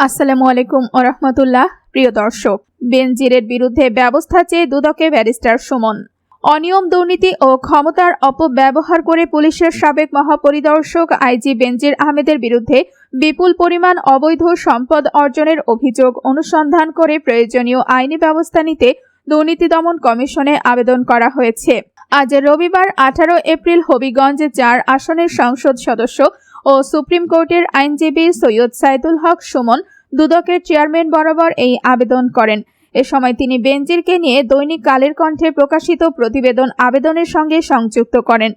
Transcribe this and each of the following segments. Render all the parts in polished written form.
আসসালামু আলাইকুম ওয়া রাহমাতুল্লাহ। প্রিয় দর্শক, বেনজিরের বিরুদ্ধে ব্যবস্থা চেয়ে দুদকে ব্যারিস্টার সুমন। অনিয়ম, দুর্নীতি ও ক্ষমতার অপব্যবহার করে পুলিশের সাবেক মহাপরিদর্শক আইজি বেনজির আহমেদের বিরুদ্ধে বিপুল পরিমাণ অবৈধ সম্পদ অর্জনের অভিযোগ অনুসন্ধান করে প্রয়োজনীয় আইনি ব্যবস্থা নিতে দুর্নীতি দমন কমিশনে আবেদন করা হয়েছে। আজ রবিবার 18 এপ্রিল হবিগঞ্জ 4 আসনের সংসদ সদস্য ও সুপ্রিম কোর্টের আইনজীবী সৈয়দ সাইদুল হক সুমন দুদকের চেয়ারম্যান বরাবর এই আবেদন করেন। এ সময় তিনি বেনজিরকে নিয়ে দৈনিক কালের কণ্ঠে প্রকাশিত প্রতিবেদন আবেদনের সঙ্গে সংযুক্ত করেন।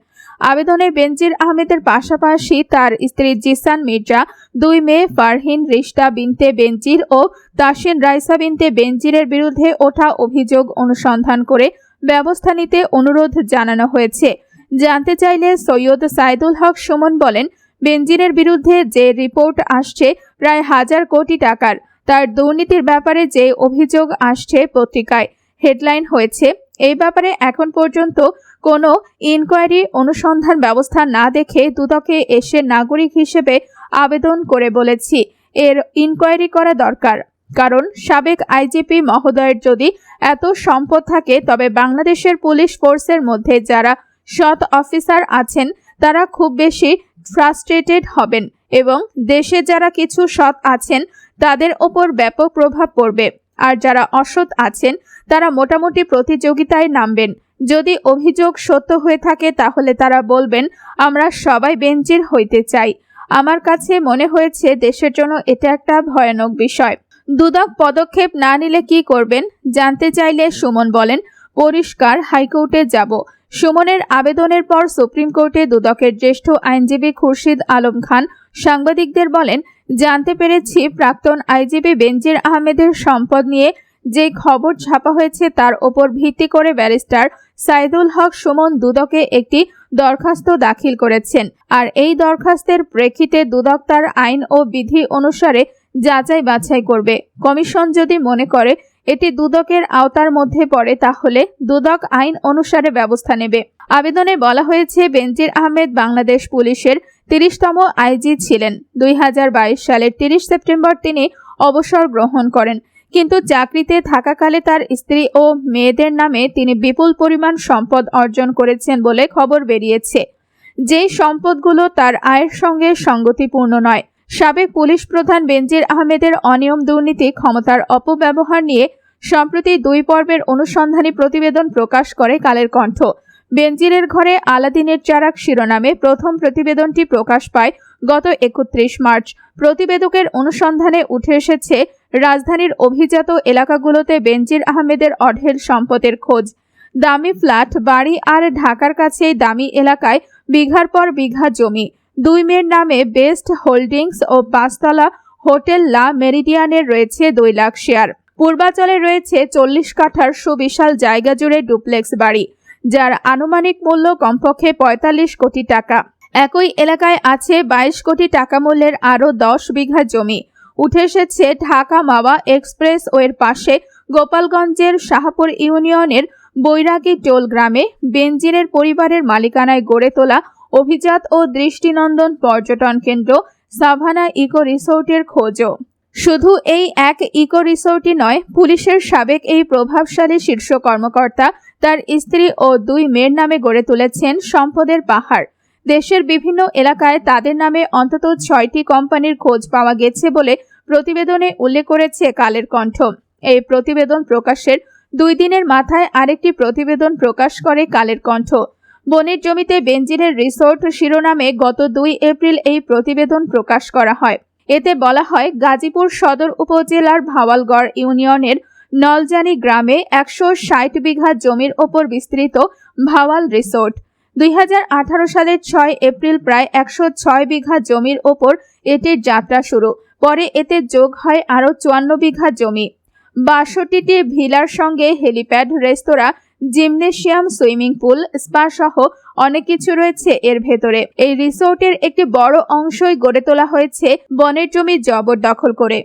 আবেদনে বেনজির আহমেদের পাশাপাশি তার স্ত্রী জিসান মির্জা, 2 মেয়ে ফারহিন রিশতা বিনতে বেনজির ও তাসিন রাইসা বিনতে বেনজিরের বিরুদ্ধে ওঠা অভিযোগ অনুসন্ধান করে ব্যবস্থা নিতে অনুরোধ জানানো হয়েছে। জানতে চাইলে সৈয়দ সাইদুল হক সুমন বলেন, বেনজিরের বিরুদ্ধে যে রিপোর্ট আসছে প্রায় 1000 কোটি টাকার, তার দুর্নীতির ব্যাপারে যে অভিযোগ আসছে পত্রিকায় হেডলাইন হয়েছে, এই ব্যাপারে এখন পর্যন্ত কোনো ইনকোয়ারি অনুসন্ধান ব্যবস্থা না দেখে দুদকে এসে নাগরিক হিসেবে আবেদন করে বলেছি এর ইনকোয়ারি করা দরকার। কারণ সাবেক আইজিপি মহোদয়ের যদি এত সম্পদ থাকে তবে বাংলাদেশের পুলিশ ফোর্সের মধ্যে যারা সৎ অফিসার আছেন তারা খুব বেশি ফ্রাস্ট্রেটেড হবেন এবং দেশে যারা কিছু সৎ আছেন তাদের ওপর ব্যাপক প্রভাব পড়বে, আর যারা অসৎ আছেন তারা মোটামুটি প্রতিযোগিতায় নামবেন। যদি অভিযোগ সত্য হয়ে থাকে তাহলে তারা বলবেন আমরা সবাই বেনজির হইতে চাই। আমার কাছে মনে হয়েছে দেশের জন্য এটা একটা ভয়ানক বিষয়। দুদক পদক্ষেপ না নিলে কি করবেন জানতে চাইলে সুমন বলেন, পরিষ্কার, হাইকোর্টে যাব। সুমনের আবেদনের পর সুপ্রিম কোর্টে দুদকের জ্যেষ্ঠ আইনজীবী খুরশিদ আলম খান সাংবাদিকদের বলেন, জানতে পেরেছি প্রাক্তন আইজিপি বেনজির আহমেদের সম্পদ নিয়ে যে খবর ছাপা হয়েছে তার ওপর ভিত্তি করে ব্যারিস্টার সাইদুল হক সুমন দুদকে একটি দরখাস্ত দাখিল করেছেন। আর এই দরখাস্তের প্রেক্ষিতে দুদক তার আইন ও বিধি অনুসারে যাচাই বাছাই করবে। কমিশন যদি মনে করে এটি দুদকের আওতার মধ্যে পড়ে তাহলে দুদক আইন অনুসারে ব্যবস্থা নেবে। আবেদনে বলা হয়েছে বেনজির আহমেদ বাংলাদেশ পুলিশের 30তম আইজি ছিলেন। 2022 সালের 30 সেপ্টেম্বর তিনি অবসর গ্রহণ করেন, কিন্তু চাকরিতে থাকাকালে তার স্ত্রী ও মেয়েদের নামে তিনি বিপুল পরিমাণ সম্পদ অর্জন করেছেন বলে খবর বেরিয়েছে। যেই সম্পদগুলো তার আয়ের সঙ্গে সঙ্গতিপূর্ণ নয়। সাবেক পুলিশ প্রধান বেনজির আহমেদের অনিয়ম, দুর্নীতি, ক্ষমতার অপব্যবহার নিয়ে সম্প্রতি 2 পর্বের অনুসন্ধানী প্রতিবেদন প্রকাশ করে কালের কণ্ঠ। বেনজিরের ঘরে আলাদিনের চারাক শিরোনামে প্রথম প্রতিবেদনটি প্রকাশ পায় গত 31 মার্চ। প্রতিবেদকের অনুসন্ধানে উঠে এসেছে রাজধানীর অভিজাত এলাকাগুলোতে বেনজির আহমেদের অঢেল সম্পদের খোঁজ। দামি ফ্ল্যাট, বাড়ি আর ঢাকার কাছেই দামি এলাকায় বিঘার পর বিঘা জমি। 2 মেয়ের নামে বেস্ট হোল্ডিংস ও 5তলা হোটেল লা মেরিডিয়ানের রয়েছে 2 লাখ শেয়ার। পূর্বাচলে রয়েছে 40 কাঠার সুবিশাল জায়গা জুড়ে ডুপ্লেক্স বাড়ি, যার আনুমানিক মূল্য কমপক্ষে 45 কোটি টাকা। একই এলাকায় আছে 22 কোটি টাকা মূল্যের আরও 10 বিঘা জমি। উঠে এসেছে ঢাকা মাওয়া এক্সপ্রেস ওয়ের পাশে গোপালগঞ্জের শাহপুর ইউনিয়নের বৈরাগী টোল গ্রামে বেনজিরের পরিবারের মালিকানায় গড়ে তোলা অভিজাত ও দৃষ্টিনন্দন পর্যটন কেন্দ্র সাভানা ইকো রিসোর্টের খোঁজও। শুধু এই এক ইকো রিসোর্টই নয়, পুলিশের সাবেক এই প্রভাবশালী শীর্ষ কর্মকর্তা তার স্ত্রী ও 2 মেয়ের নামে গড়ে তুলেছেন সম্পদের পাহাড়। দেশের বিভিন্ন এলাকায় তাদের নামে অন্তত 6টি কোম্পানির খোঁজ পাওয়া গেছে বলে প্রতিবেদনে উল্লেখ করেছে কালের কণ্ঠ। এই প্রতিবেদন প্রকাশের 2 দিনের মাথায় আরেকটি প্রতিবেদন প্রকাশ করে কালের কণ্ঠ। বনের জমিতে বেনজিরের রিসোর্ট শিরোনামে গত 2 এপ্রিল এই প্রতিবেদন প্রকাশ করা হয়। এতে বলা হয়, গাজীপুর সদর উপজেলার ভাওয়ালগড় ইউনিয়নের নলজানি গ্রামে 160 বিঘা জমির ওপর বিস্তৃত ভাওয়াল রিসোর্ট। 2018 সালের 6 এপ্রিল প্রায় 106 বিঘা জমির ওপর এটির যাত্রা শুরু। পরে এতে যোগ হয় আরও 54 বিঘা জমি। 62টি ভিলার সঙ্গে হেলিপ্যাড, রেস্তোরাঁ, জিমনেশিয়াম, সুইমিং পুল, স্পা সহ অনেক কিছু রয়েছে এর ভেতরে। এই রিসোর্টের একটি বড় অংশই গড়ে তোলা হয়েছে বনের জমি জবরদখল করে।